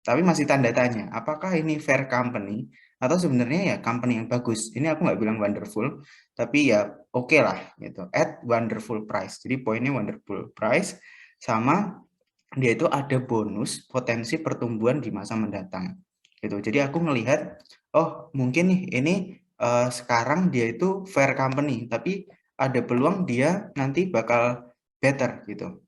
Tapi masih tanda tanya, apakah ini fair company atau sebenarnya ya company yang bagus. Ini aku nggak bilang wonderful, tapi ya oke lah gitu. At wonderful price. Jadi poinnya wonderful price sama dia itu ada bonus potensi pertumbuhan di masa mendatang. Gitu. Jadi aku melihat, oh mungkin nih ini sekarang dia itu fair company, tapi ada peluang dia nanti bakal better gitu.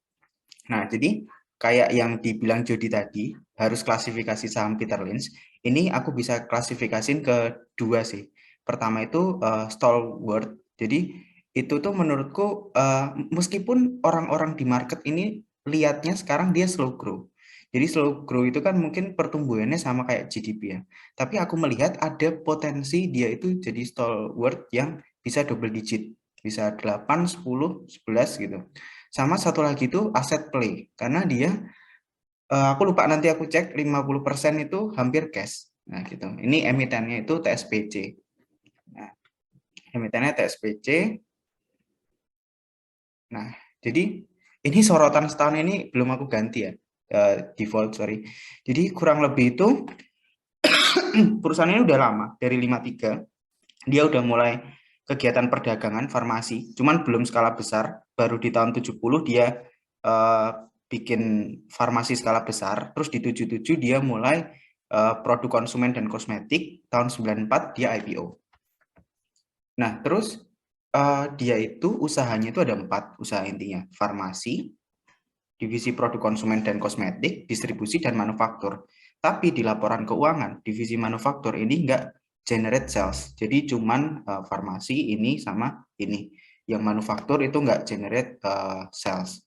Nah, jadi kayak yang dibilang Jody tadi, harus klasifikasi saham Peter Lynch. Ini aku bisa klasifikasiin ke dua sih. Pertama itu stalwart. Jadi itu tuh menurutku meskipun orang-orang di market ini lihatnya sekarang dia slow grow. Jadi slow grow itu kan mungkin pertumbuhannya sama kayak GDP ya. Tapi aku melihat ada potensi dia itu jadi stalwart yang bisa double digit. Bisa 8, 10, 11 gitu. Sama satu lagi itu aset play, karena dia, aku lupa nanti aku cek 50% itu hampir cash. Nah gitu, ini emitennya itu TSPC. Nah, emitennya TSPC. Nah, jadi ini sorotan setahun ini belum aku ganti ya, default sorry. Jadi kurang lebih itu perusahaan ini udah lama, dari 53, dia udah mulai kegiatan perdagangan farmasi, cuman belum skala besar, baru di tahun 70 dia bikin farmasi skala besar, terus di 77 dia mulai produk konsumen dan kosmetik, tahun 94 dia IPO. Nah, terus dia itu usahanya itu ada 4 usaha intinya, farmasi, divisi produk konsumen dan kosmetik, distribusi, dan manufaktur. Tapi di laporan keuangan, divisi manufaktur ini enggak generate sales. Jadi cuman farmasi ini sama ini. Yang manufaktur itu enggak generate sales.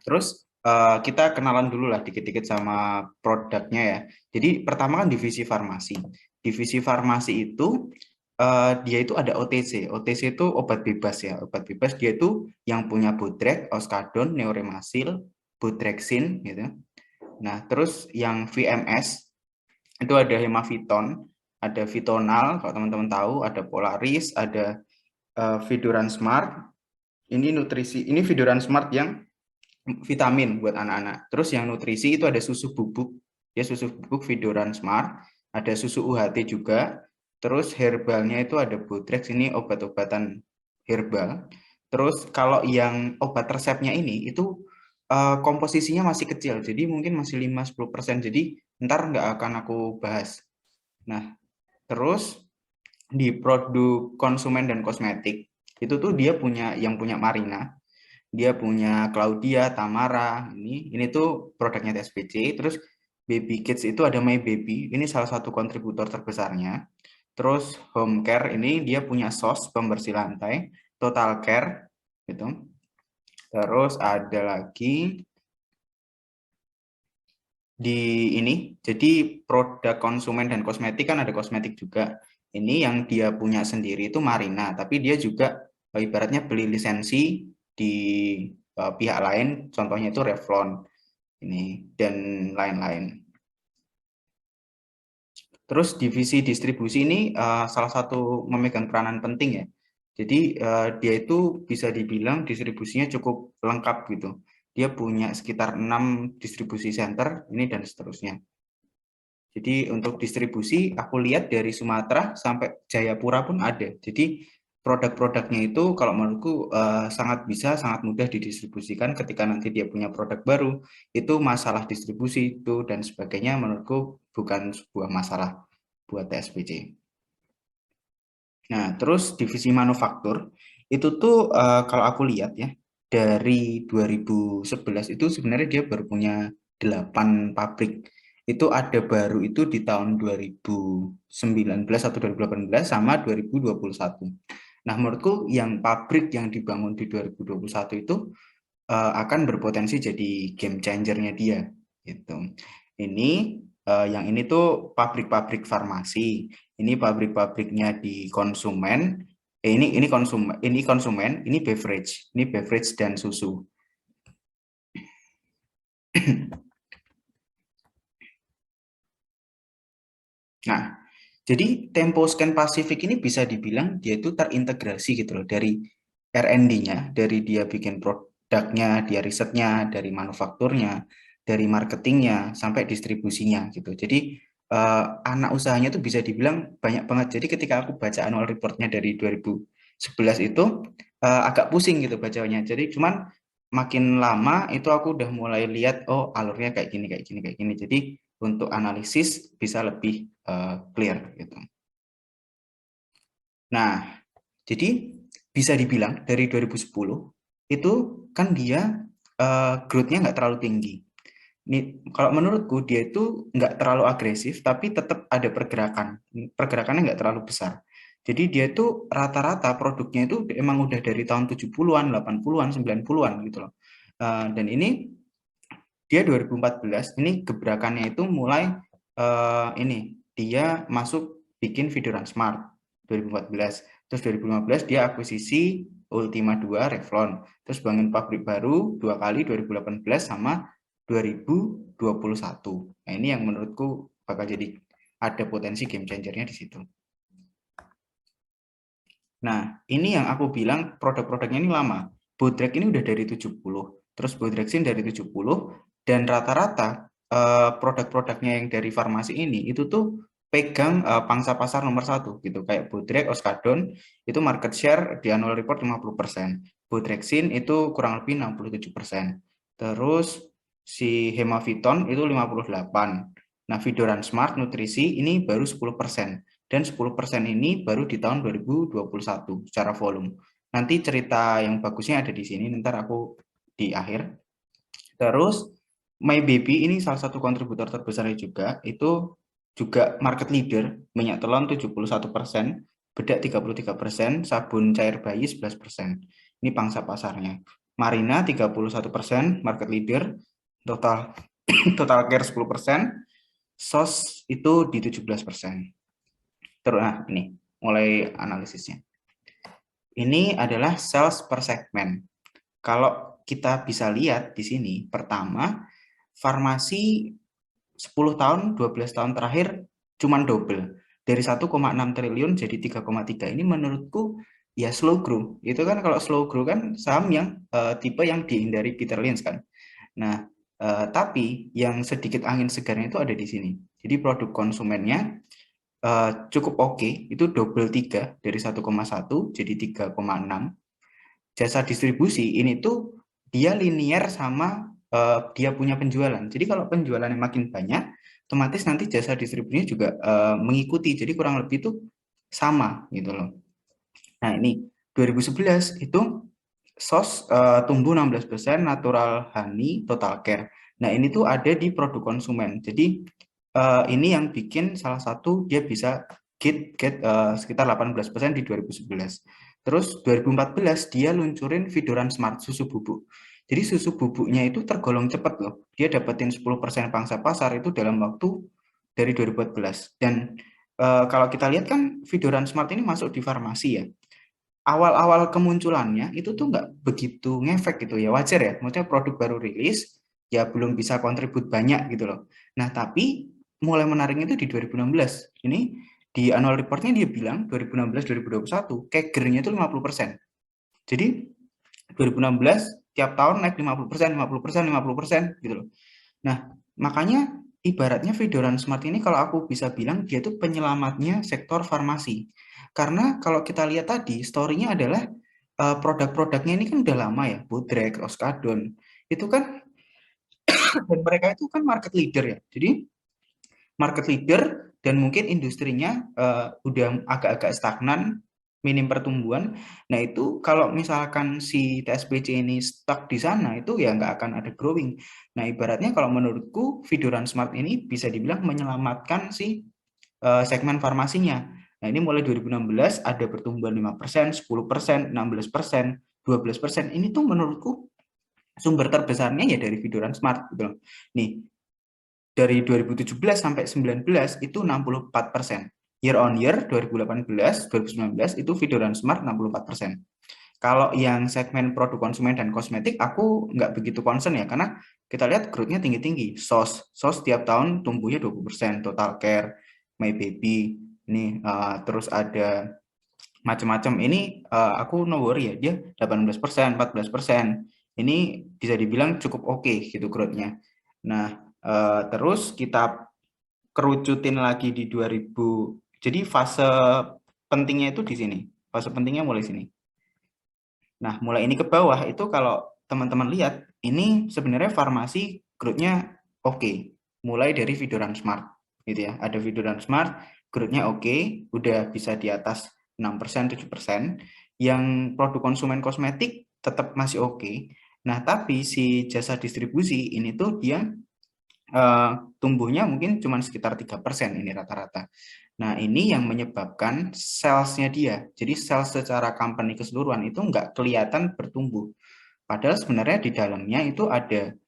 Terus kita kenalan dulu lah dikit-dikit sama produknya ya. Jadi pertama kan divisi farmasi. Divisi farmasi itu dia itu ada OTC. OTC itu obat bebas ya. Obat bebas dia itu yang punya Bodrek, Oskadon, Neuremasil, Bodrexin gitu. Nah, terus yang VMS itu ada Hemaviton, ada Vitonal kalau teman-teman tahu, ada Polaris, ada Viduran Smart. Ini nutrisi, ini Viduran Smart yang vitamin buat anak-anak. Terus yang nutrisi itu ada susu bubuk, ya susu bubuk Vidoran Smart, ada susu UHT juga. Terus herbalnya itu ada Bodrex, ini obat-obatan herbal. Terus kalau yang obat resepnya ini itu komposisinya masih kecil, jadi mungkin masih 5-10%. Jadi ntar nggak akan aku bahas. Nah, terus di produk konsumen dan kosmetik itu tuh dia punya yang punya Marina, dia punya Claudia, Tamara, ini tuh produknya TSPC. Terus Baby Kids itu ada My Baby, ini salah satu kontributor terbesarnya. Terus Home Care ini dia punya SOS pembersih lantai, Total Care gitu. Terus ada lagi di ini, jadi produk konsumen dan kosmetik kan ada kosmetik juga. Ini yang dia punya sendiri itu Marina, tapi dia juga ibaratnya beli lisensi di pihak lain, contohnya itu Revlon ini dan lain-lain. Terus divisi distribusi ini salah satu memegang peranan penting ya. Jadi dia itu bisa dibilang distribusinya cukup lengkap gitu. Dia punya sekitar 6 distribusi center ini dan seterusnya. Jadi untuk distribusi aku lihat dari Sumatera sampai Jayapura pun ada. Jadi produk-produknya itu kalau menurutku sangat bisa, sangat mudah didistribusikan ketika nanti dia punya produk baru. Itu masalah distribusi itu dan sebagainya menurutku bukan sebuah masalah buat TSPC. Nah, terus divisi manufaktur itu tuh kalau aku lihat ya dari 2011 itu sebenarnya dia baru punya 8 pabrik. Itu ada baru itu di tahun 2019 atau 2018 sama 2021. Nah, menurutku yang pabrik yang dibangun di 2021 itu akan berpotensi jadi game changer-nya dia gitu. Ini yang ini tuh pabrik-pabrik farmasi, ini pabrik-pabriknya di konsumen, ini konsumen, ini beverage dan susu. Nah, jadi Temposcan Pacific ini bisa dibilang dia itu terintegrasi gitu loh dari R&D-nya, dari dia bikin produknya, dia risetnya, dari manufakturnya, dari marketingnya, sampai distribusinya gitu. Jadi anak usahanya tuh bisa dibilang banyak banget. Jadi ketika aku baca annual reportnya dari 2011 itu agak pusing gitu bacanya. Jadi cuman makin lama itu aku udah mulai lihat, oh alurnya kayak gini, kayak gini, kayak gini. Jadi untuk analisis bisa lebih clear gitu. Nah, jadi bisa dibilang dari 2010 itu kan dia growth-nya nggak terlalu tinggi. Ini kalau menurutku dia itu nggak terlalu agresif, tapi tetap ada pergerakan. Pergerakannya nggak terlalu besar. Jadi dia itu rata-rata produknya itu emang udah dari tahun 70-an, 80-an, 90-an gitu loh. Dan ini dia 2014 ini gebrakannya itu mulai ini dia masuk bikin Videoran Smart 2014. Terus 2015 dia akuisisi Ultima 2 Revlon. Terus bangun pabrik baru 2 kali 2018 sama 2021. Nah, ini yang menurutku bakal jadi ada potensi game changernya di situ. Nah, ini yang aku bilang produk-produknya ini lama. Bodrek ini udah dari 70, terus Bodrexin dari 70, dan rata-rata produk-produknya yang dari farmasi ini itu tuh pegang pangsa pasar nomor 1 gitu. Kayak Bodrek, Oskadon itu market share di annual report 50%. Bodrexin itu kurang lebih 67%. Terus si Hemaviton itu 58. Nah, Vidoran Smart Nutrisi ini baru 10%. Dan 10% ini baru di tahun 2021 secara volume. Nanti cerita yang bagusnya ada di sini, ntar aku di akhir. Terus My Baby ini salah satu kontributor terbesarnya juga, itu juga market leader, minyak telon 71%, bedak 33%, sabun cair bayi 11%. Ini pangsa pasarnya. Marina 31%, market leader, total total care 10%, SOS itu di 17%. Terus, nah ini mulai analisisnya. Ini adalah sales per segmen. Kalau kita bisa lihat di sini, pertama, farmasi 10 tahun, 12 tahun terakhir cuman double. Dari 1,6 triliun jadi 3,3. Ini menurutku ya slow grow. Itu kan kalau slow grow kan saham yang tipe yang dihindari Peter Lynch kan. Nah, tapi yang sedikit angin segarnya itu ada di sini. Jadi produk konsumennya cukup oke, itu double 3 dari 1,1 jadi 3,6. Jasa distribusi ini tuh dia linear sama dia punya penjualan. Jadi kalau penjualannya makin banyak, otomatis nanti jasa distribusinya juga mengikuti. Jadi kurang lebih itu sama gitu loh. Nah, ini 2011 itu SOS tumbuh 16%, natural honey, total care. Nah, ini tuh ada di produk konsumen. Jadi ini yang bikin salah satu dia bisa get sekitar 18% di 2011. Terus 2014 dia luncurin Vidoran Smart susu bubuk. Jadi susu bubuknya itu tergolong cepat loh. Dia dapetin 10% pangsa pasar itu dalam waktu dari 2014. Dan kalau kita lihat kan Vidoran Smart ini masuk di farmasi ya. Awal-awal kemunculannya itu tuh nggak begitu ngefek gitu ya, wajar ya, maksudnya produk baru rilis ya belum bisa kontribut banyak gitu loh. Nah tapi mulai menariknya itu di 2016 ini di annual reportnya dia bilang 2016-2021 CAGR-nya itu 50%. Jadi 2016 tiap tahun naik 50%, 50%, 50% gitu loh. Nah makanya ibaratnya Vidoran Smart ini kalau aku bisa bilang dia tuh penyelamatnya sektor farmasi. Karena kalau kita lihat tadi, story-nya adalah produk-produknya ini kan udah lama ya, Bodrek, Oskadon. Itu kan, dan mereka itu kan market leader ya. Jadi market leader dan mungkin industrinya udah agak-agak stagnan, minim pertumbuhan. Nah itu kalau misalkan si TSPC ini stuck di sana, itu ya nggak akan ada growing. Nah ibaratnya kalau menurutku, Vidoran Smart ini bisa dibilang menyelamatkan si segmen farmasinya. Nah, ini mulai 2016 ada pertumbuhan 5%, 10%, 16%, 12%. Ini tuh menurutku sumber terbesarnya ya dari Vidoran Smart gitu. Nih, dari 2017 sampai 19 itu 64%. Year on year 2018, 2019 itu Vidoran Smart 64%. Kalau yang segmen produk konsumen dan kosmetik, aku nggak begitu concern ya, karena kita lihat growth-nya tinggi-tinggi. SOS tiap tahun tumbuhnya 20%, Total Care, My Baby, ini terus ada macam-macam. Ini aku no worry ya, dia 18%, 14%. Ini bisa dibilang cukup oke gitu growth-nya. Nah, terus kita kerucutin lagi di 2000. Jadi fase pentingnya itu di sini. Fase pentingnya mulai sini. Nah, mulai ini ke bawah itu kalau teman-teman lihat, ini sebenarnya farmasi growth-nya oke. Mulai dari Vidoran Smart gitu ya. Ada Vidoran Smart, growth-nya oke, udah bisa di atas 6%, 7%. Yang produk konsumen kosmetik tetap masih oke. Nah, tapi si jasa distribusi ini tuh dia tumbuhnya mungkin cuma sekitar 3% ini rata-rata. Nah, ini yang menyebabkan sales-nya dia. Jadi sales secara company keseluruhan itu nggak kelihatan bertumbuh. Padahal sebenarnya di dalamnya itu ada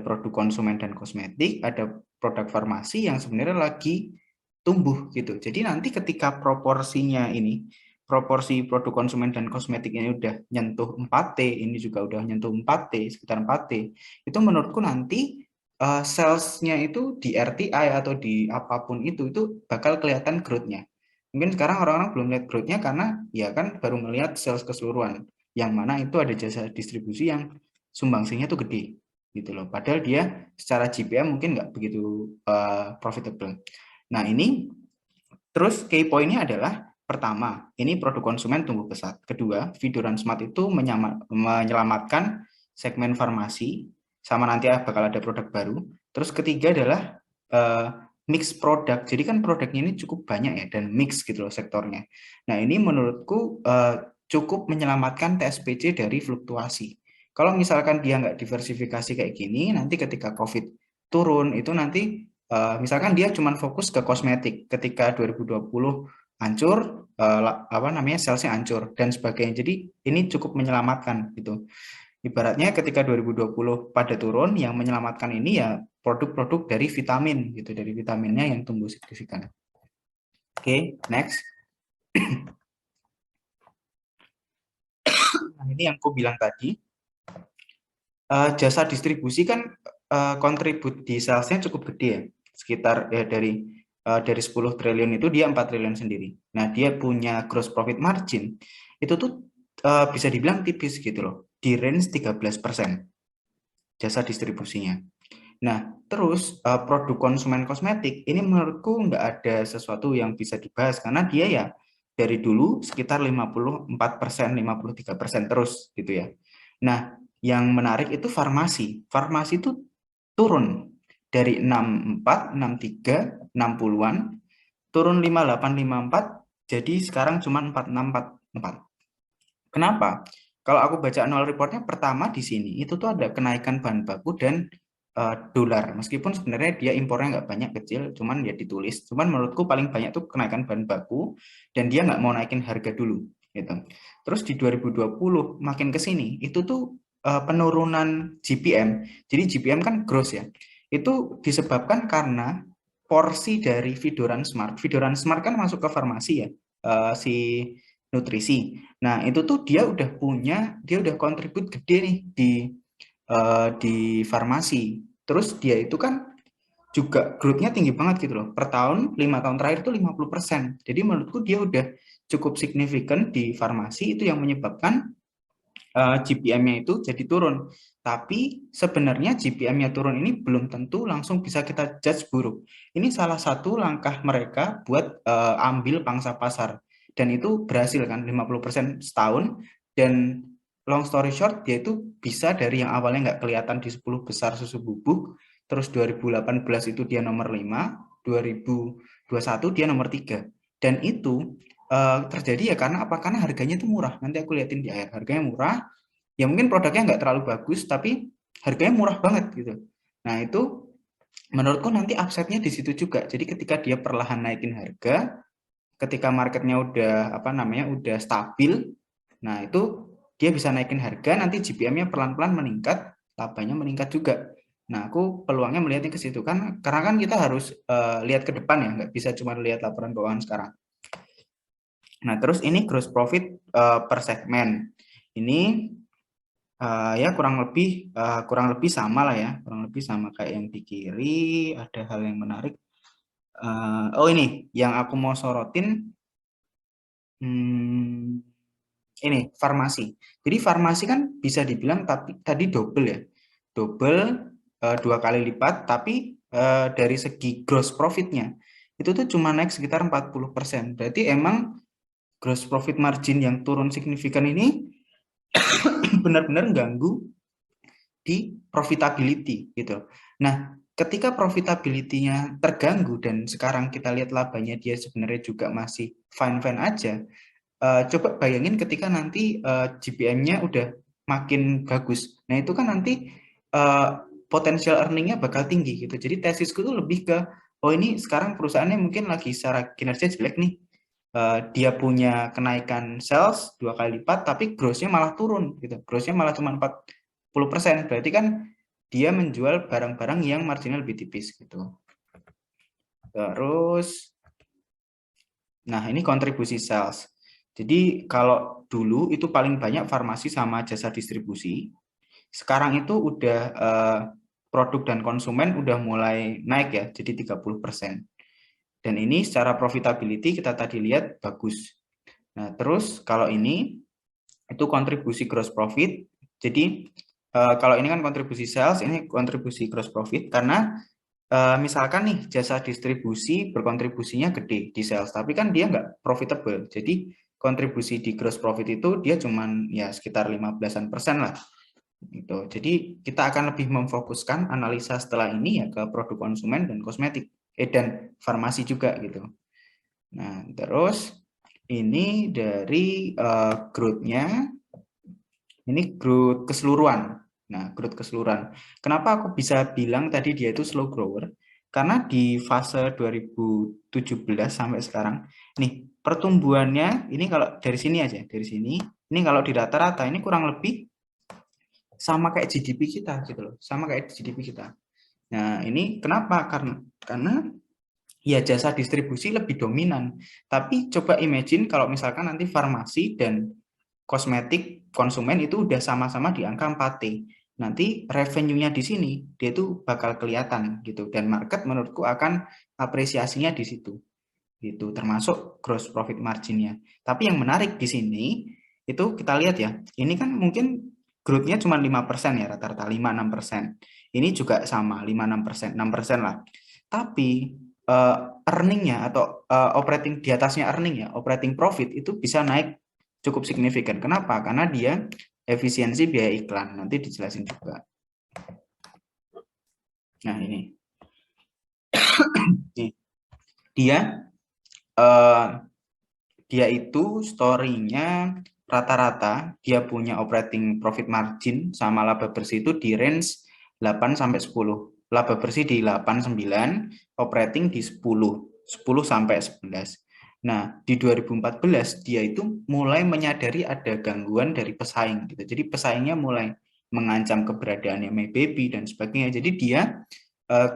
produk konsumen dan kosmetik, ada produk farmasi yang sebenarnya lagi tumbuh gitu. Jadi nanti ketika proporsinya ini, proporsi produk konsumen dan kosmetik ini udah nyentuh 4T, ini juga udah nyentuh 4T, sekitar 4T, itu menurutku nanti sales-nya itu di RTI atau di apapun itu bakal kelihatan growth-nya. Mungkin sekarang orang-orang belum lihat growth-nya karena ya kan baru melihat sales keseluruhan, yang mana itu ada jasa distribusi yang sumbangsinya tuh gede gitu loh. Padahal dia secara GPM mungkin nggak begitu profitable. Nah, ini terus key point-nya adalah pertama, ini produk konsumen tumbuh pesat. Kedua, Vidoran Smart itu menyelamatkan segmen farmasi, sama nanti bakal ada produk baru. Terus ketiga adalah mix produk. Jadi kan produknya ini cukup banyak ya, dan mix gitu loh sektornya. Nah, ini menurutku cukup menyelamatkan TSPC dari fluktuasi. Kalau misalkan dia nggak diversifikasi kayak gini, nanti ketika COVID turun, itu nanti misalkan dia cuma fokus ke kosmetik, ketika 2020 hancur, apa namanya, salesnya hancur dan sebagainya. Jadi ini cukup menyelamatkan gitu. Ibaratnya ketika 2020 pada turun, yang menyelamatkan ini ya produk-produk dari vitamin gitu, dari vitaminnya yang tumbuh signifikan. Oke, next. Nah, ini yang aku bilang tadi, jasa distribusi kan kontribut di salesnya cukup gede ya, sekitar ya dari 10 triliun itu dia 4 triliun sendiri. Nah, dia punya gross profit margin itu tuh bisa dibilang tipis gitu loh, di range 13% jasa distribusinya. Nah, terus produk konsumen kosmetik ini menurutku nggak ada sesuatu yang bisa dibahas karena dia ya dari dulu sekitar 54%, 53% terus gitu ya. Nah, yang menarik itu farmasi. Farmasi itu turun dari 64, 63, 60-an, turun 58, 54, jadi sekarang cuma 46, 44. Kenapa? Kalau aku baca annual reportnya, pertama di sini itu tuh ada kenaikan bahan baku dan dolar. Meskipun sebenarnya dia impornya nggak banyak, kecil, cuman ya ditulis. Cuman menurutku paling banyak tuh kenaikan bahan baku dan dia nggak mau naikin harga dulu. Gitu. Terus di 2020 makin ke sini itu tuh penurunan GPM. Jadi GPM kan gross ya. Itu disebabkan karena porsi dari Vidoran Smart. Vidoran Smart kan masuk ke farmasi ya, si nutrisi. Nah, itu tuh dia udah kontribut gede nih di farmasi. Terus dia itu kan juga growth-nya tinggi banget gitu loh. Per tahun, 5 tahun terakhir tuh 50%. Jadi menurutku dia udah cukup signifikan di farmasi, itu yang menyebabkan GPM-nya itu jadi turun. Tapi sebenarnya GPM-nya turun ini belum tentu langsung bisa kita judge buruk. Ini salah satu langkah mereka buat ambil pangsa pasar. Dan itu berhasil kan, 50% setahun. Dan long story short, dia itu bisa dari yang awalnya nggak kelihatan di 10 besar susu bubuk, terus 2018 itu dia nomor 5, 2021 dia nomor 3. Dan itu terjadi ya karena apa? Karena harganya itu murah. Nanti aku liatin di akhir, harganya murah. Ya mungkin produknya nggak terlalu bagus, tapi harganya murah banget gitu. Nah, itu menurutku nanti upside-nya di situ juga. Jadi ketika dia perlahan naikin harga, ketika marketnya udah apa namanya udah stabil, nah itu dia bisa naikin harga, nanti GPM-nya pelan-pelan meningkat, labanya meningkat juga. Nah, aku peluangnya melihatnya ke situ kan, karena kan kita harus lihat ke depan ya, nggak bisa cuma lihat laporan keuangan sekarang. Nah, terus ini gross profit per segmen. Ini ya kurang lebih sama lah ya, kurang lebih sama kayak yang di kiri. Ada hal yang menarik. Oh, ini yang aku mau sorotin. Hmm, ini farmasi. Jadi farmasi kan bisa dibilang tapi tadi double ya. Double 2 kali lipat, tapi dari segi gross profitnya itu tuh cuma naik sekitar 40%. Berarti emang gross profit margin yang turun signifikan ini benar-benar ganggu di profitability gitu. Nah, ketika profitability-nya terganggu dan sekarang kita lihat labanya dia sebenarnya juga masih fine-fine aja, coba bayangin ketika nanti GPM-nya udah makin bagus. Nah, itu kan nanti potensial earning-nya bakal tinggi gitu. Jadi tesisku tuh lebih ke, oh ini sekarang perusahaannya mungkin lagi secara kinerja jelek nih. Dia punya kenaikan sales 2 kali lipat, tapi gross-nya malah turun gitu. Gross-nya malah cuma 40%. Berarti kan dia menjual barang-barang yang marginnya lebih tipis gitu. Terus, nah ini kontribusi sales. Jadi kalau dulu itu paling banyak farmasi sama jasa distribusi. Sekarang itu udah produk dan konsumen udah mulai naik ya, jadi 30%. Dan ini secara profitability kita tadi lihat bagus. Nah, terus kalau ini itu kontribusi gross profit. Jadi kalau ini kan kontribusi sales, ini kontribusi gross profit karena misalkan nih jasa distribusi berkontribusinya gede di sales, tapi kan dia nggak profitable. Jadi kontribusi di gross profit itu dia cuman ya sekitar 15% lah. Gitu. Jadi kita akan lebih memfokuskan analisa setelah ini ya ke produk konsumen dan kosmetik, dan farmasi juga gitu. Nah, terus ini dari growth-nya, ini growth keseluruhan. Nah, growth keseluruhan. Kenapa aku bisa bilang tadi dia itu slow grower? Karena di fase 2017 sampai sekarang, nih pertumbuhannya ini kalau dari sini aja, dari sini, ini kalau di rata-rata ini kurang lebih sama kayak GDP kita gitu loh, sama kayak GDP kita. Nah, ini kenapa? Karena ya jasa distribusi lebih dominan. Tapi coba imagine kalau misalkan nanti farmasi dan kosmetik konsumen itu udah sama-sama di angka 4T. Nanti revenue-nya di sini dia itu bakal kelihatan gitu, dan market menurutku akan apresiasinya di situ. Gitu, termasuk gross profit margin-nya. Tapi yang menarik di sini itu kita lihat ya, ini kan mungkin growth-nya cuma 5% ya, rata-rata 5-6%. Ini juga sama 5-6%, 6% lah. Tapi earning-nya atau operating di atasnya earning ya, operating profit itu bisa naik cukup signifikan. Kenapa? Karena dia efisiensi biaya iklan. Nanti dijelasin juga. Nah, ini. Nih. Dia itu story-nya rata-rata dia punya operating profit margin sama laba bersih itu di range 8 sampai 10. Laba bersih di 8 9, operating di 10 sampai 11. Nah, di 2014 dia itu mulai menyadari ada gangguan dari pesaing gitu. Jadi pesaingnya mulai mengancam keberadaannya Maybaby dan sebagainya. Jadi dia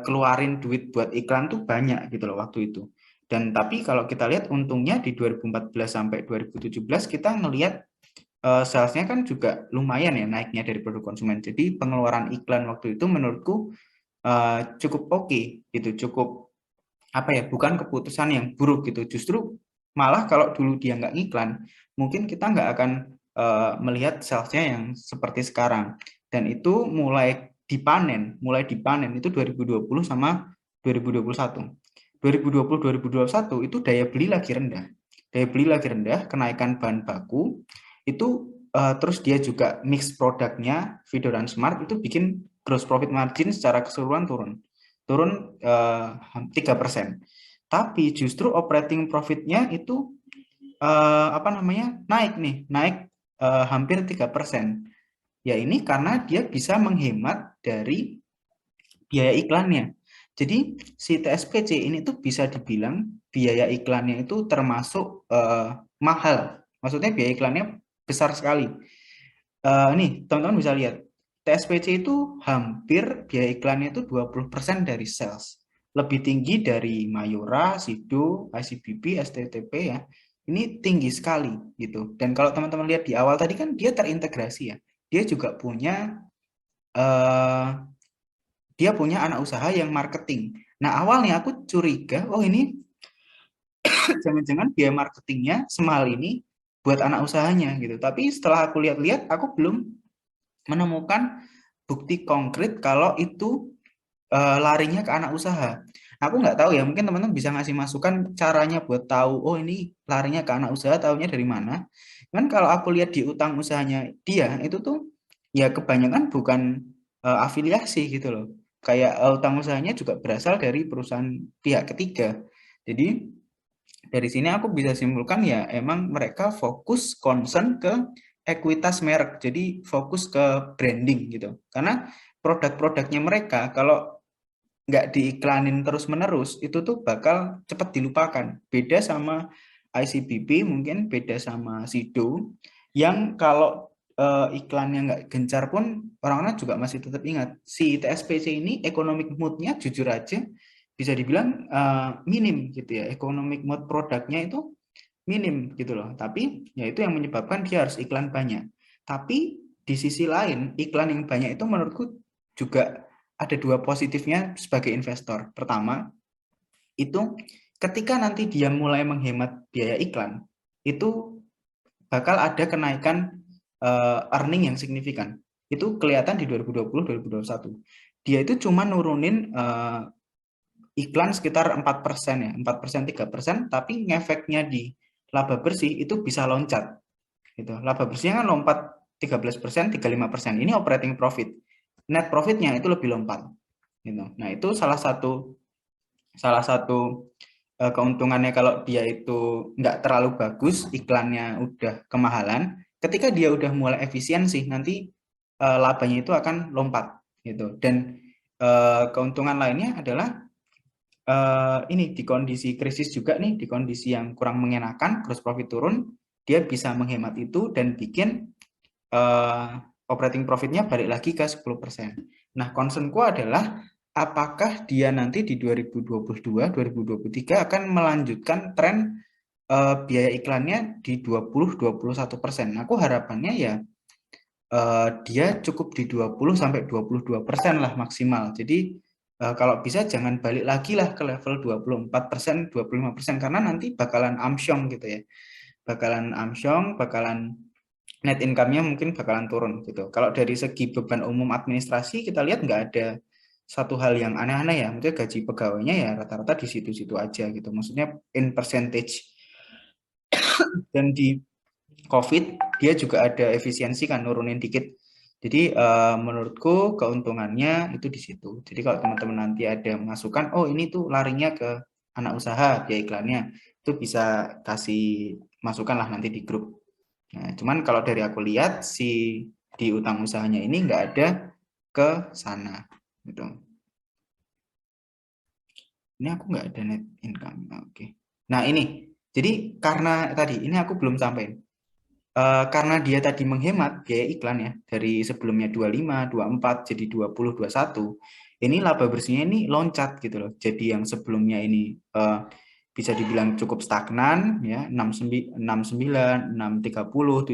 keluarin duit buat iklan tuh banyak gitu loh waktu itu. Dan tapi kalau kita lihat untungnya di 2014 sampai 2017 kita ngelihat salesnya kan juga lumayan ya naiknya dari produk konsumen. Jadi pengeluaran iklan waktu itu menurutku cukup oke gitu, cukup apa ya, bukan keputusan yang buruk gitu. Justru malah kalau dulu dia nggak ngiklan, mungkin kita nggak akan melihat salesnya yang seperti sekarang. Dan itu mulai dipanen itu 2020 sama 2021. 2020-2021 itu daya beli lagi rendah. Daya beli lagi rendah, kenaikan bahan baku, itu terus dia juga mix produknya, Video dan Smart, itu bikin gross profit margin secara keseluruhan turun 3%. Tapi justru operating profitnya itu apa namanya naik hampir 3%. Ya ini karena dia bisa menghemat dari biaya iklannya. Jadi si TSPC ini tuh bisa dibilang biaya iklannya itu termasuk mahal. Maksudnya biaya iklannya besar sekali. Nih teman-teman bisa lihat, TSPC itu hampir biaya iklannya itu 20% dari sales. Lebih tinggi dari Mayora, Sido, ICBP, STTP ya. Ini tinggi sekali gitu. Dan kalau teman-teman lihat di awal tadi kan dia terintegrasi ya. Dia juga punya eh, dia punya anak usaha yang marketing. Nah, awalnya aku curiga, oh ini jangan-jangan biaya marketingnya semahal ini buat anak usahanya gitu. Tapi setelah aku lihat-lihat, aku belum menemukan bukti konkret kalau itu larinya ke anak usaha. Aku nggak tahu ya, mungkin teman-teman bisa ngasih masukan caranya buat tahu, oh ini larinya ke anak usaha, tahunya dari mana. Kan kalau aku lihat di utang usahanya dia, itu tuh ya kebanyakan bukan afiliasi gitu loh. Kayak utang usahanya juga berasal dari perusahaan pihak ketiga. Jadi dari sini aku bisa simpulkan ya emang mereka fokus concern ke ekuitas merek, jadi fokus ke branding gitu. Karena produk-produknya mereka kalau nggak diiklanin terus-menerus, itu tuh bakal cepat dilupakan. Beda sama ICBP, mungkin beda sama Sido, yang kalau iklannya nggak gencar pun orang-orang juga masih tetap ingat. Si TSPC ini economic mood-nya jujur aja bisa dibilang minim gitu ya. Economic mood produknya itu minim gitu loh. Tapi ya itu yang menyebabkan dia harus iklan banyak. Tapi di sisi lain, iklan yang banyak itu menurutku juga ada dua positifnya sebagai investor. Pertama, itu ketika nanti dia mulai menghemat biaya iklan, itu bakal ada kenaikan earning yang signifikan. Itu kelihatan di 2020-2021. Dia itu cuma nurunin iklan sekitar 4% ya, 4%, 3%, tapi ngefeknya di laba bersih itu bisa loncat. Gitu. Laba bersihnya kan lompat 13%, 35%. Ini operating profit. Net profitnya itu lebih lompat. Gitu. Nah, itu salah satu keuntungannya kalau dia itu nggak terlalu bagus, iklannya udah kemahalan, ketika dia udah mulai efisiensi, nanti labanya itu akan lompat. Gitu. Dan keuntungan lainnya adalah ini di kondisi krisis juga nih, di kondisi yang kurang mengenakan, gross profit turun, dia bisa menghemat itu dan bikin operating profitnya balik lagi ke 10%. Nah, concernku adalah apakah dia nanti di 2022, 2023 akan melanjutkan tren biaya iklannya di 20-21%. Aku harapannya ya dia cukup di 20-22% lah maksimal. Jadi kalau bisa jangan balik lagi lah ke level 24%, 25%, karena nanti bakalan amsyong gitu ya. Bakalan amsyong, bakalan net income-nya mungkin bakalan turun gitu. Kalau dari segi beban umum administrasi kita lihat nggak ada satu hal yang aneh-aneh ya. Mungkin gaji pegawainya ya rata-rata di situ-situ aja gitu. Maksudnya in percentage. Dan di COVID dia juga ada efisiensi kan nurunin dikit. Jadi menurutku keuntungannya itu di situ. Jadi kalau teman-teman nanti ada masukan, oh ini tuh larinya ke anak usaha biaya iklannya, itu bisa kasih masukan lah nanti di grup. Nah, cuman kalau dari aku lihat si di utang usahanya ini nggak ada ke sana gitu. Ini aku nggak ada net income. Oke. Nah ini, jadi karena tadi ini aku belum sampaikan. Karena dia tadi menghemat biaya iklan ya dari sebelumnya 25, 24 jadi 20, 21. Ini laba bersihnya ini loncat gitu loh. Jadi yang sebelumnya ini bisa dibilang cukup stagnan ya 69, 630,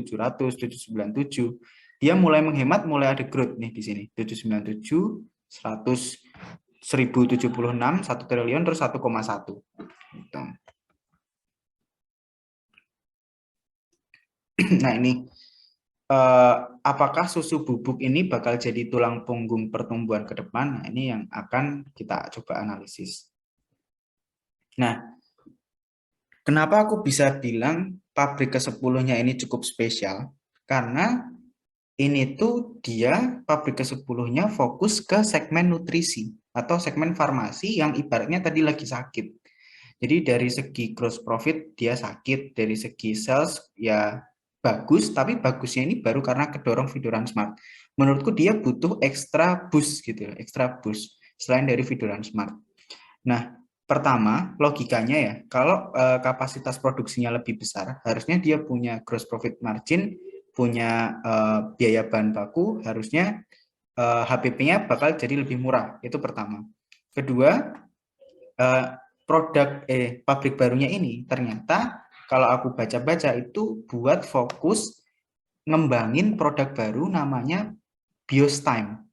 700, 797. Dia mulai menghemat, mulai ada growth nih di sini. 797, 100, 1076, 1 triliun terus 1,1 gitu. Nah, ini apakah susu bubuk ini bakal jadi tulang punggung pertumbuhan ke depan? Nah, ini yang akan kita coba analisis. Nah, kenapa aku bisa bilang pabrik ke-10-nya ini cukup spesial? Karena ini tuh dia pabrik ke-10-nya fokus ke segmen nutrisi atau segmen farmasi yang ibaratnya tadi lagi sakit. Jadi dari segi gross profit dia sakit, dari segi sales ya bagus, tapi bagusnya ini baru karena kedorong Fidoran Smart. Menurutku dia butuh extra boost gitu ya, extra boost selain dari Fidoran Smart. Nah, pertama logikanya ya, kalau kapasitas produksinya lebih besar, harusnya dia punya gross profit margin, punya biaya bahan baku, harusnya HPP-nya bakal jadi lebih murah. Itu pertama. Kedua, pabrik barunya ini ternyata kalau aku baca-baca itu buat fokus ngembangin produk baru namanya Biostime.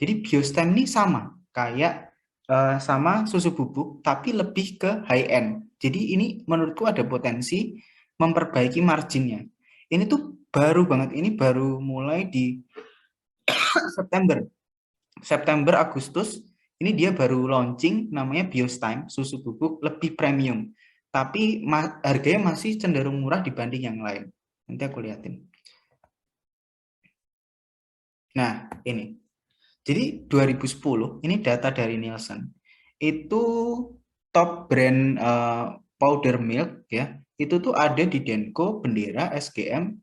Jadi Biostime ini sama kayak sama susu bubuk tapi lebih ke high end. Jadi ini menurutku ada potensi memperbaiki marginnya. Ini tuh baru banget, ini baru mulai di September. September Agustus ini dia baru launching, namanya Biostime, susu bubuk lebih premium. Tapi harganya masih cenderung murah dibanding yang lain. Nanti aku liatin. Nah, ini. Jadi 2010 ini data dari Nielsen. Itu top brand powder milk ya. Itu tuh ada di Denko, Bendera, SGM,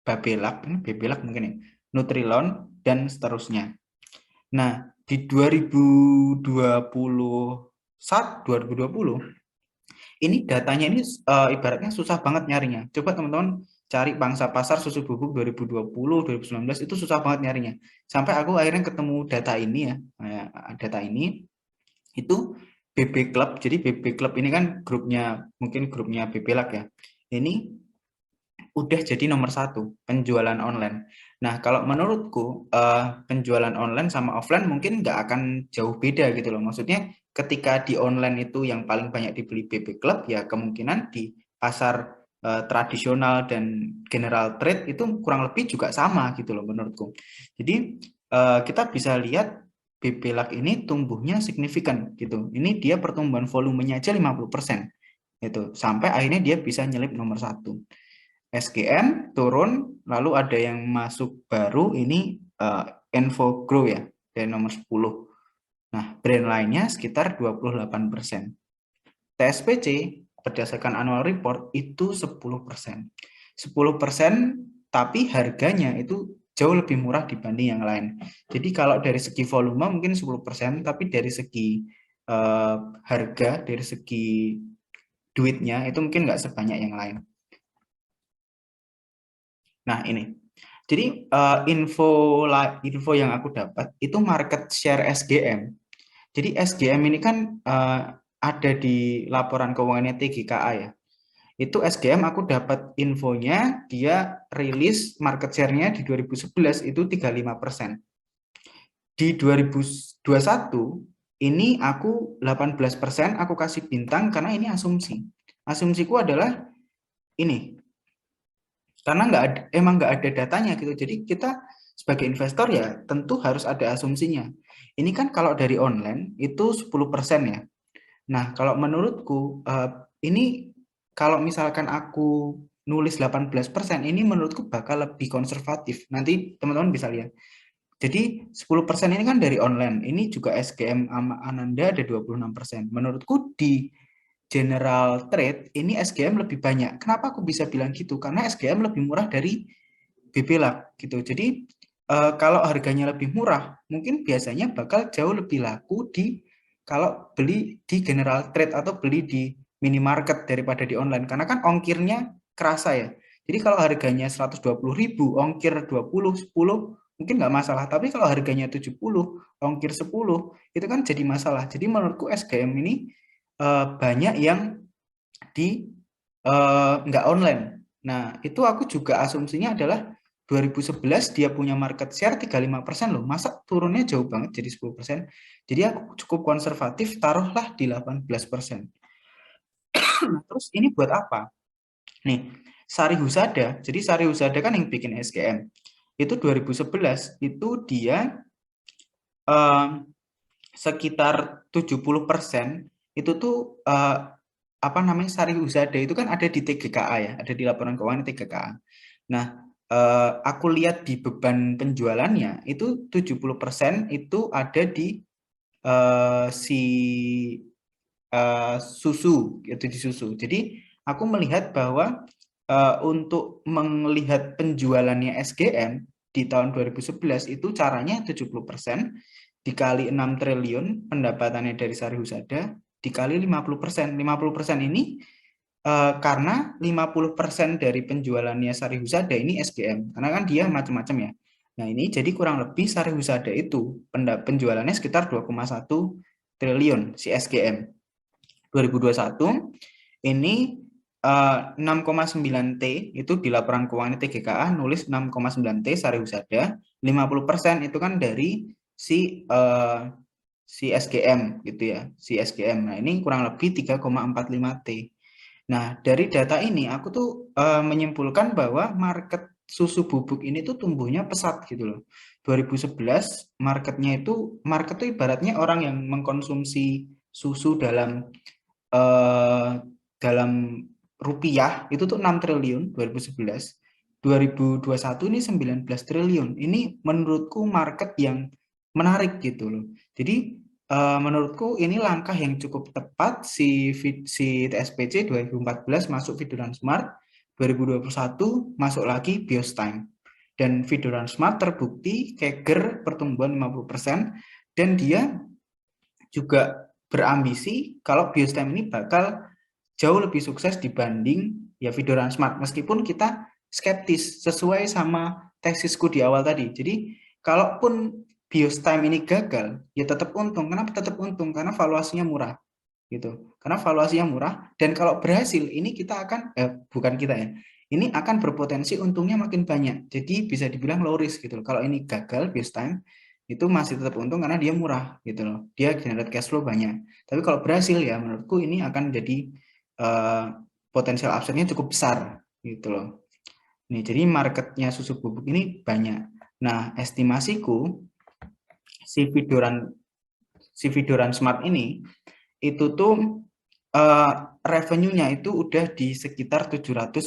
Babelak, ini Babelak mungkin ya, Nutrilon dan seterusnya. Nah, di 2020 ini datanya ini ibaratnya susah banget nyarinya. Coba teman-teman cari pangsa pasar susu bubuk 2020, 2019 itu susah banget nyarinya. Sampai aku akhirnya ketemu data ini ya. Data ini itu BB Club. Jadi BB Club ini kan grupnya, mungkin grupnya BB Lak ya. Ini udah jadi nomor 1 penjualan online. Nah, kalau menurutku penjualan online sama offline mungkin nggak akan jauh beda gitu loh. Maksudnya ketika di online itu yang paling banyak dibeli BB Club, ya kemungkinan di pasar tradisional dan general trade itu kurang lebih juga sama gitu loh menurutku. Jadi kita bisa lihat BB Lak ini tumbuhnya signifikan gitu. Ini dia pertumbuhan volumenya aja 50% itu sampai akhirnya dia bisa nyelip nomor 1. SGM turun, lalu ada yang masuk baru, ini Envogro ya, dari nomor 10. Nah, brand lainnya sekitar 28%. TSPC berdasarkan annual report itu 10%. 10%, tapi harganya itu jauh lebih murah dibanding yang lain. Jadi kalau dari segi volume mungkin 10%, tapi dari segi harga, dari segi duitnya itu mungkin nggak sebanyak yang lain. Nah, ini. Jadi info yang aku dapat itu market share SGM. Jadi SGM ini kan ada di laporan keuangannya TGKA ya. Itu SGM aku dapat infonya dia rilis market share-nya di 2011 itu 35%. Di 2021 ini aku 18%, aku kasih bintang karena ini asumsi. Asumsiku adalah ini, karena emang nggak ada datanya gitu. Jadi kita sebagai investor ya tentu harus ada asumsinya. Ini kan kalau dari online itu 10% ya. Nah, kalau menurutku ini kalau misalkan aku nulis 18%, ini menurutku bakal lebih konservatif. Nanti teman-teman bisa lihat. Jadi 10% ini kan dari online. Ini juga SGM Ananda ada 26%. Menurutku di general trade ini SGM lebih banyak. Kenapa aku bisa bilang gitu? Karena SGM lebih murah dari BB Lab gitu. Jadi kalau harganya lebih murah, mungkin biasanya bakal jauh lebih laku kalau beli di general trade atau beli di minimarket daripada di online. Karena kan ongkirnya kerasa ya. Jadi kalau harganya 120.000, ongkir 20, 10 mungkin nggak masalah. Tapi kalau harganya 70, ongkir 10 itu kan jadi masalah. Jadi menurutku SGM ini banyak yang di nggak online. Nah, itu aku juga asumsinya adalah 2011 dia punya market share 35% loh. Masa turunnya jauh banget jadi 10%. Jadi aku cukup konservatif, taruhlah di 18%. Nah, terus ini buat apa? Nih, Sari Husada. Jadi Sari Husada kan yang bikin SGM. Itu 2011 itu dia sekitar 70% itu tuh apa namanya Sari Husada itu kan ada di TGKA ya, ada di laporan keuangan TGKA. Nah, aku lihat di beban penjualannya itu 70% itu ada di si susu, itu di susu. Jadi aku melihat bahwa untuk melihat penjualannya SGM di tahun 2011 itu caranya 70% dikali 6 triliun pendapatannya dari Sari Husada dikali 50%. 50% ini karena 50% dari penjualannya Sari Husada ini SGM. Karena kan dia macam-macam ya. Nah, ini jadi kurang lebih Sari Husada itu penjualannya sekitar 2,1 triliun si SGM. 2021 ini 6,9 T itu di laporan keuangan TGKA nulis 6,9 T Sari Husada, 50% itu kan dari si SGM gitu ya, si SGM. Nah, ini kurang lebih 3,45 T. Nah, dari data ini aku tuh menyimpulkan bahwa market susu bubuk ini tuh tumbuhnya pesat gitu loh. 2011 market tuh ibaratnya orang yang mengkonsumsi susu eh, dalam rupiah itu tuh 6 triliun 2011. 2021 ini 19 triliun. Ini menurutku market yang menarik gitu loh. Jadi menurutku ini langkah yang cukup tepat si TSPC 2014 masuk Fiduran Smart, 2021 masuk lagi Biostime. Dan Fiduran Smart terbukti CAGR pertumbuhan 50% dan dia juga berambisi kalau Biostime ini bakal jauh lebih sukses dibanding ya Fidoran Smart meskipun kita skeptis sesuai sama tesisku di awal tadi. Jadi kalaupun Biostime ini gagal ya tetap untung. Kenapa tetap untung? Karena valuasinya murah gitu. Karena valuasinya murah dan kalau berhasil ini kita akan bukan kita ya. Ini akan berpotensi untungnya makin banyak. Jadi bisa dibilang low risk gitu. Kalau ini gagal Biostime itu masih tetap untung karena dia murah gitu loh. Dia generate cash flow banyak. Tapi kalau berhasil ya menurutku ini akan jadi uh, potensial upside-nya cukup besar gitu loh. Nih, jadi marketnya susu bubuk ini banyak. Nah, estimasiku si Vidoran Smart ini itu tuh revenue-nya itu udah di sekitar 700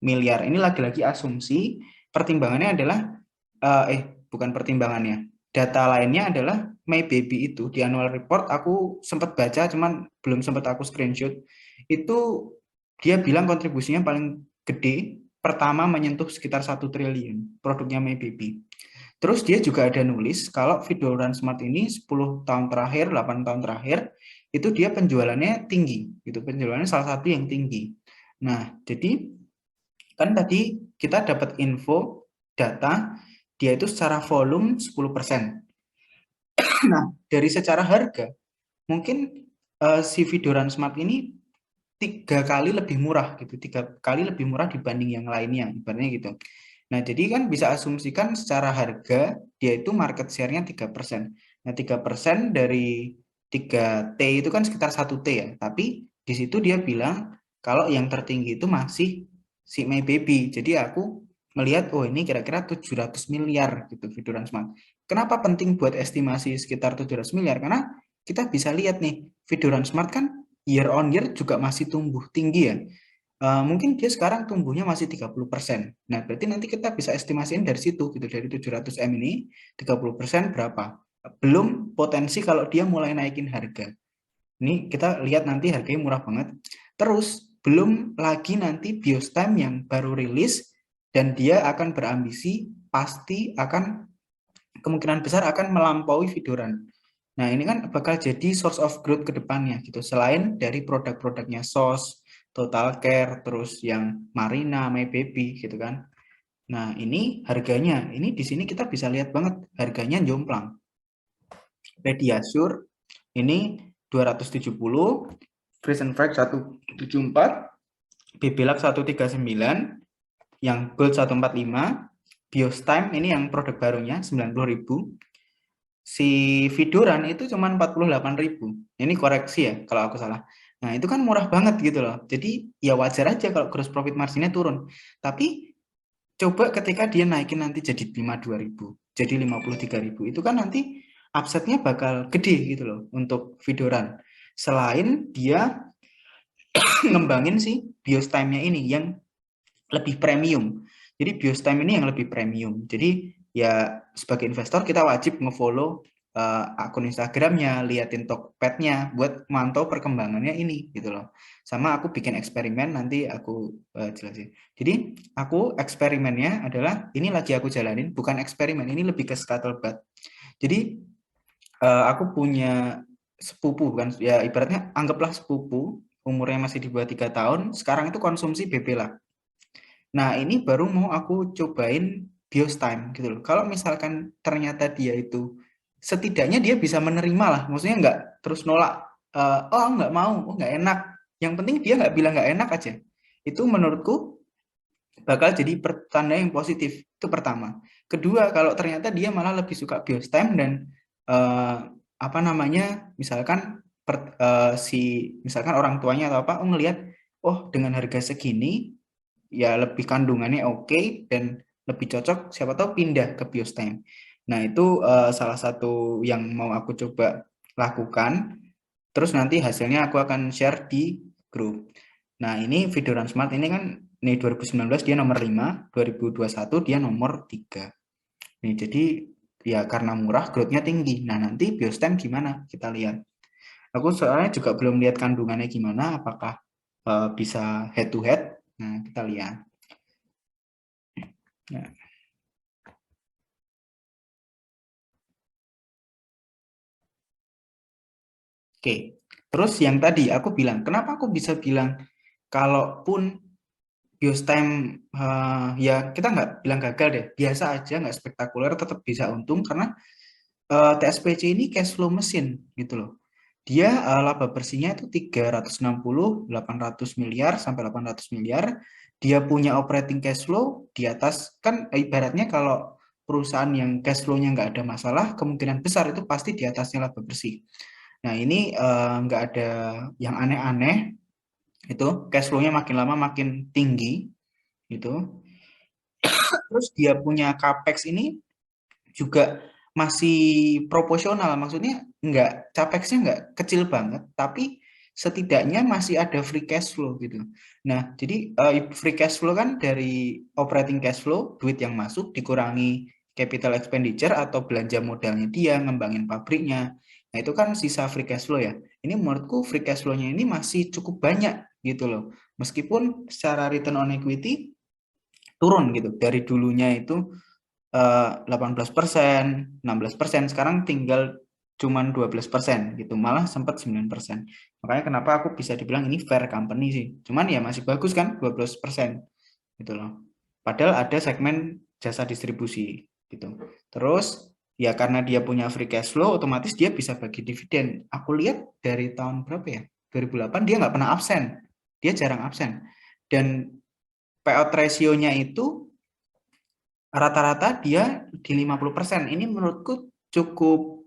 miliar. Ini lagi-lagi asumsi, pertimbangannya adalah bukan pertimbangannya. Data lainnya adalah My Baby itu di annual report aku sempat baca cuman belum sempat aku screenshot. Itu dia bilang kontribusinya paling gede pertama menyentuh sekitar 1 triliun produknya My Baby. Terus dia juga ada nulis kalau Vidoran Smart ini 10 tahun terakhir, 8 tahun terakhir itu dia penjualannya tinggi gitu. Penjualannya salah satu yang tinggi. Nah, jadi kan tadi kita dapat info data dia itu secara volume 10%. Nah, dari secara harga mungkin si Vidoran Smart ini 3 kali lebih murah gitu, 3 kali lebih murah dibanding yang lainnya, ibaratnya gitu. Nah, jadi kan bisa asumsikan secara harga dia itu market share-nya 3%. Nah, 3% dari 3T itu kan sekitar 1T ya. Tapi di situ dia bilang kalau yang tertinggi itu masih si My Baby. Jadi aku melihat oh ini kira-kira 700 miliar gitu Vidoran Smart. Kenapa penting buat estimasi sekitar 700 miliar? Karena kita bisa lihat nih, Vidoran Smart kan year on year juga masih tumbuh tinggi ya. Mungkin dia sekarang tumbuhnya masih 30%. Nah, berarti nanti kita bisa estimasiin dari situ gitu, dari 700 M ini 30% berapa? Belum potensi kalau dia mulai naikin harga. Ini kita lihat nanti harganya murah banget. Terus belum lagi nanti Biostime yang baru rilis dan dia akan berambisi pasti akan kemungkinan besar akan melampaui Vidoran. Nah, ini kan bakal jadi source of growth ke depannya gitu. Selain dari produk-produknya SOS, Total Care, terus yang Marina, My Baby gitu kan. Nah, ini harganya, ini di sini kita bisa lihat banget harganya jomplang. Pediasure ini 270, Freeze Fact 174, BBLAC 139, yang Gold 145, Biostime ini yang produk barunya 90.000. Si Vidoran itu cuma 48.000. Ini koreksi ya kalau aku salah. Nah, itu kan murah banget gitu loh. Jadi ya wajar aja kalau gross profit marginnya turun. Tapi coba ketika dia naikin nanti jadi 52.000, jadi 53.000, itu kan nanti upsetnya bakal gede gitu loh untuk Vidoran. Selain dia ngembangin si Biostime-nya ini yang lebih premium. Jadi Biostime ini yang lebih premium. Jadi ya sebagai investor kita wajib ngefollow akun Instagramnya, liatin Tokped-nya buat mantau perkembangannya ini gitu loh. Sama aku bikin eksperimen nanti aku jelasin. Jadi aku eksperimennya adalah ini lagi aku jalanin, bukan eksperimen, ini lebih ke scuttlebutt. Jadi aku punya sepupu kan, ya ibaratnya anggaplah sepupu umurnya masih di bawah 3 tahun, sekarang itu konsumsi BB lah. Nah, ini baru mau aku cobain Biostime gitu loh. Kalau misalkan ternyata dia itu setidaknya dia bisa menerima lah, maksudnya nggak terus nolak, oh nggak mau, oh nggak enak. Yang penting dia nggak bilang nggak enak aja. Itu menurutku bakal jadi pertanda yang positif. Itu pertama. Kedua, kalau ternyata dia malah lebih suka Biostime dan apa namanya, misalkan misalkan orang tuanya atau apa, ngelihat oh dengan harga segini ya lebih kandungannya oke dan lebih cocok, siapa tahu pindah ke Biostem. Nah itu salah satu yang mau aku coba lakukan. Terus nanti hasilnya aku akan share di grup. Nah ini Videoran Smart ini kan nih 2019 dia nomor 5, 2021 dia nomor 3. Nih jadi ya karena murah, growth-nya tinggi. Nah nanti Biostem gimana? Kita lihat. Aku soalnya juga belum lihat kandungannya gimana, apakah bisa head to head. Nah kita lihat. Nah, oke, terus yang tadi aku bilang, kenapa aku bisa bilang kalaupun Biostem ya kita nggak bilang gagal deh, biasa aja, nggak spektakuler, tetap bisa untung karena TSPC ini cash flow mesin gitu loh. Dia laba bersihnya itu 360, 800 miliar sampai 800 miliar. Dia punya operating cash flow di atas, kan ibaratnya kalau perusahaan yang cash flow-nya nggak ada masalah, kemungkinan besar itu pasti di atasnya laba bersih. Nah ini nggak ada yang aneh-aneh, itu cash flow-nya makin lama makin tinggi gitu. Terus dia punya capex ini juga masih proporsional, maksudnya nggak capexnya nggak kecil banget, tapi setidaknya masih ada free cash flow gitu. Nah, jadi free cash flow kan dari operating cash flow, duit yang masuk dikurangi capital expenditure atau belanja modalnya dia ngembangin pabriknya. Nah, itu kan sisa free cash flow ya. Ini menurutku free cash flow-nya ini masih cukup banyak gitu loh. Meskipun secara return on equity turun gitu dari dulunya itu 18%, 16%, sekarang tinggal cuman 12% gitu, malah sempat 9%. Makanya kenapa aku bisa dibilang ini fair company sih. Cuman ya masih bagus kan 12% gitu loh. Padahal ada segmen jasa distribusi gitu. Terus ya karena dia punya free cash flow, otomatis dia bisa bagi dividen. Aku lihat dari tahun berapa ya? 2008 dia nggak pernah absen. Dia jarang absen. Dan payout ratio-nya itu rata-rata dia di 50%. Ini menurutku cukup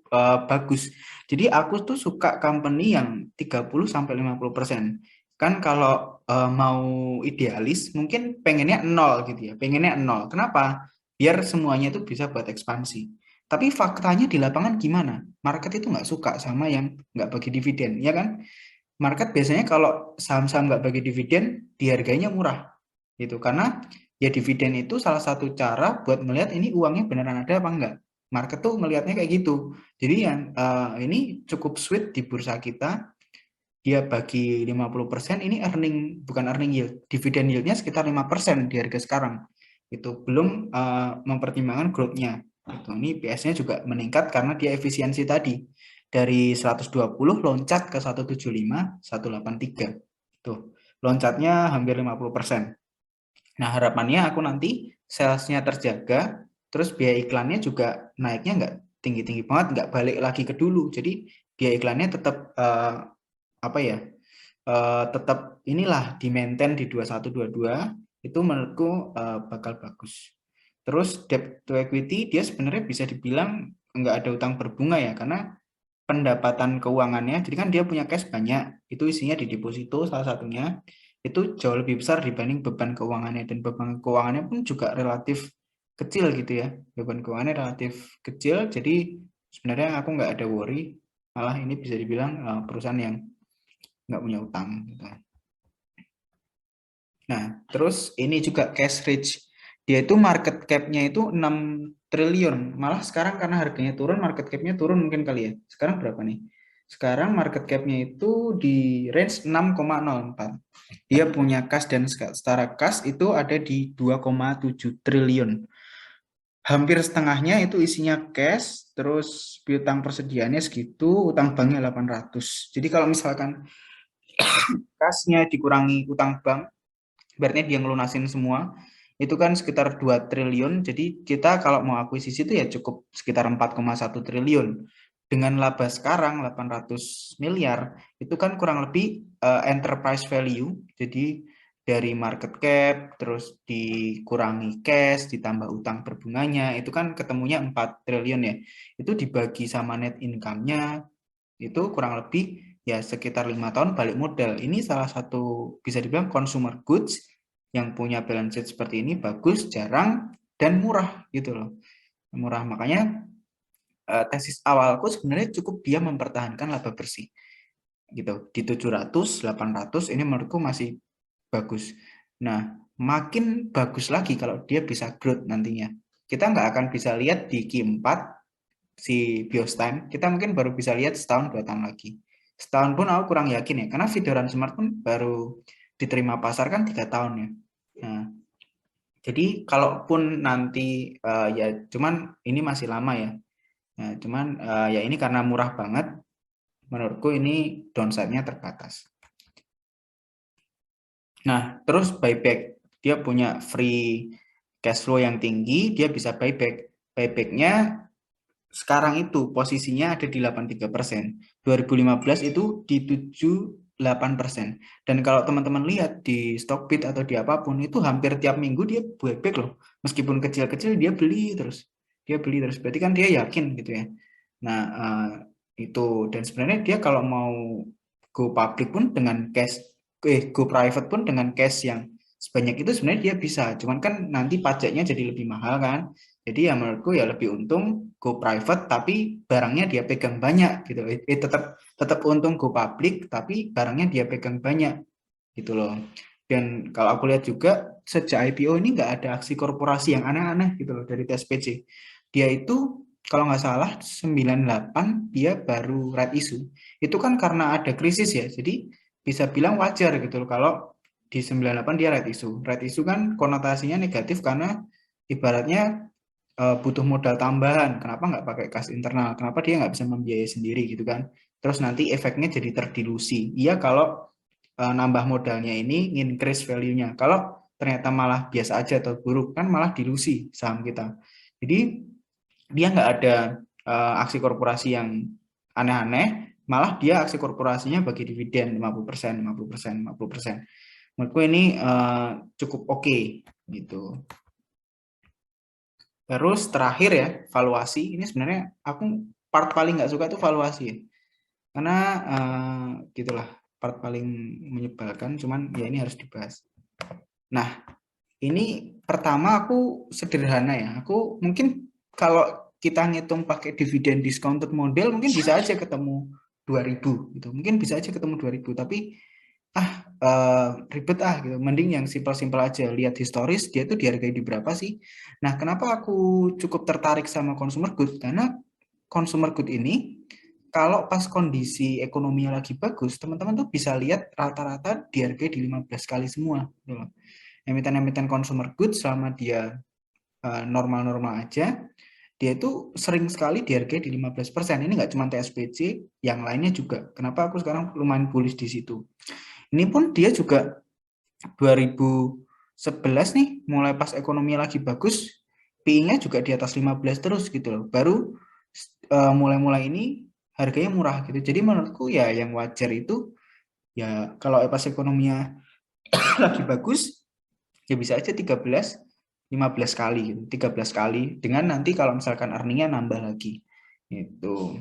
bagus. Jadi aku tuh suka company yang 30 sampai 50%. Kan kalau mau idealis mungkin pengennya nol gitu ya. Pengennya nol. Kenapa? Biar semuanya itu bisa buat ekspansi. Tapi faktanya di lapangan gimana? Market itu nggak suka sama yang nggak bagi dividen, ya kan? Market biasanya kalau saham-saham nggak bagi dividen, dihargainya murah gitu karena ya dividen itu salah satu cara buat melihat ini uangnya beneran ada apa enggak. Market tuh melihatnya kayak gitu. Jadi yang ini cukup sweet di bursa kita, dia bagi 50%, ini earning bukan earning yield, dividen yieldnya sekitar 5% di harga sekarang. Itu belum mempertimbangkan growth-nya. Gitu. Ini PS-nya juga meningkat karena dia efisiensi tadi. Dari 120 loncat ke 175, 183. Tuh, loncatnya hampir 50%. Nah, harapannya aku nanti salesnya terjaga, terus biaya iklannya juga naiknya nggak tinggi-tinggi banget, nggak balik lagi ke dulu. Jadi biaya iklannya tetap apa ya, tetap inilah di maintain di 2122, itu menurutku bakal bagus. Terus debt to equity dia sebenarnya bisa dibilang nggak ada utang berbunga ya, karena pendapatan keuangannya, jadi kan dia punya cash banyak, itu isinya di deposito salah satunya, itu jauh lebih besar dibanding beban keuangannya, dan beban keuangannya pun juga relatif kecil gitu ya, beban keuangannya relatif kecil, jadi sebenarnya aku nggak ada worry, malah ini bisa dibilang perusahaan yang nggak punya utang gitu. Nah, terus ini juga cash rich. Dia itu market cap-nya itu 6 triliun. Malah sekarang karena harganya turun, market cap-nya turun mungkin kali ya. Sekarang berapa nih? Sekarang market cap-nya itu di range 6,04. Dia punya kas dan setara kas itu ada di 2,7 triliun. Hampir setengahnya itu isinya cash, terus piutang persediaannya segitu, utang banknya 800. Jadi kalau misalkan kasnya dikurangi utang bank, berarti dia ngelunasin semua itu kan sekitar 2 triliun. Jadi kita kalau mau akuisisi itu ya cukup sekitar 4,1 triliun. Dengan laba sekarang 800 miliar, itu kan kurang lebih enterprise value. Jadi dari market cap, terus dikurangi cash, ditambah utang berbunganya, itu kan ketemunya 4 triliun ya. Itu dibagi sama net income-nya, itu kurang lebih ya sekitar 5 tahun balik modal. Ini salah satu bisa dibilang consumer goods yang punya balance sheet seperti ini bagus, jarang, dan murah gitu loh. Murah, makanya tesis awalku sebenarnya cukup dia mempertahankan laba bersih gitu di 700 800 ini menurutku masih bagus. Nah, makin bagus lagi kalau dia bisa growth nantinya. Kita nggak akan bisa lihat di Q4 si Biostime, kita mungkin baru bisa lihat setahun 2 tahun lagi. Setahun pun aku kurang yakin ya, karena Videoran Smart pun baru diterima pasar kan 3 tahun ya. Nah, jadi kalaupun nanti ya cuman ini masih lama ya. Nah, cuman ya ini karena murah banget, menurutku ini downside-nya terbatas. Nah, terus buyback. Dia punya free cash flow yang tinggi, dia bisa buyback. Buyback-nya sekarang itu posisinya ada di 83%. 2015 itu di 78%. Dan kalau teman-teman lihat di Stockbit atau di apapun, itu hampir tiap minggu dia buyback loh. Meskipun kecil-kecil dia beli terus. Dia beli terus. Berarti kan dia yakin gitu ya. Nah, itu. Dan sebenarnya dia kalau mau go public pun dengan cash, go private pun dengan cash yang sebanyak itu sebenarnya dia bisa. Cuman kan nanti pajaknya jadi lebih mahal kan. Jadi ya menurutku ya lebih untung go private tapi barangnya dia pegang banyak gitu. Tetap untung go public tapi barangnya dia pegang banyak gitu loh. Dan kalau aku lihat juga sejak IPO ini nggak ada aksi korporasi yang aneh-aneh gitu loh dari TSPC. Dia itu kalau nggak salah 98 dia baru right issue. Itu kan karena ada krisis ya. Jadi bisa bilang wajar gitu loh kalau di 98 dia right issue. Right issue kan konotasinya negatif karena ibaratnya butuh modal tambahan, kenapa nggak pakai kas internal, kenapa dia nggak bisa membiayai sendiri gitu kan, terus nanti efeknya jadi terdilusi. Iya kalau nambah modalnya ini increase value-nya, kalau ternyata malah biasa aja atau buruk kan malah dilusi saham kita. Jadi dia nggak ada aksi korporasi yang aneh-aneh, malah dia aksi korporasinya bagi dividen 50%, 50%, 50%. Menurutku ini cukup oke gitu. Terus terakhir ya, valuasi. Ini sebenarnya aku part paling nggak suka itu valuasi ya. Karena gitulah, part paling menyebalkan, cuman ya ini harus dibahas. Nah, ini pertama aku sederhana ya. Aku mungkin kalau kita ngitung pakai dividen discounted model mungkin bisa aja ketemu 2000 gitu. Mungkin bisa aja ketemu 2000, tapi ribet gitu. Mending yang simpel-simpel aja. Lihat historis dia tuh dihargai di berapa sih. Nah, kenapa aku cukup tertarik sama consumer good? Karena consumer good ini kalau pas kondisi ekonomi lagi bagus, teman-teman tuh bisa lihat rata-rata dihargai di 15 kali semua. Emiten-emiten consumer good selama dia normal-normal aja, dia itu sering sekali dihargai di 15%. Ini nggak cuma TSPC, yang lainnya juga. Kenapa aku sekarang lumayan bullish di situ? Ini pun dia juga 2011 nih, mulai pas ekonomi lagi bagus, PI-nya juga di atas 15 terus gitu loh. Baru mulai-mulai ini harganya murah gitu. Jadi menurutku ya yang wajar itu ya kalau pas ekonominya lagi bagus ya bisa aja 13 15 kali gitu. 13 kali dengan nanti kalau misalkan earningnya nambah lagi. Itu.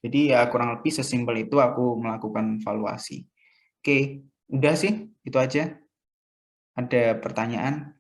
Jadi ya kurang lebih sesimpel itu aku melakukan valuasi. Oke, udah sih, itu aja. Ada pertanyaan?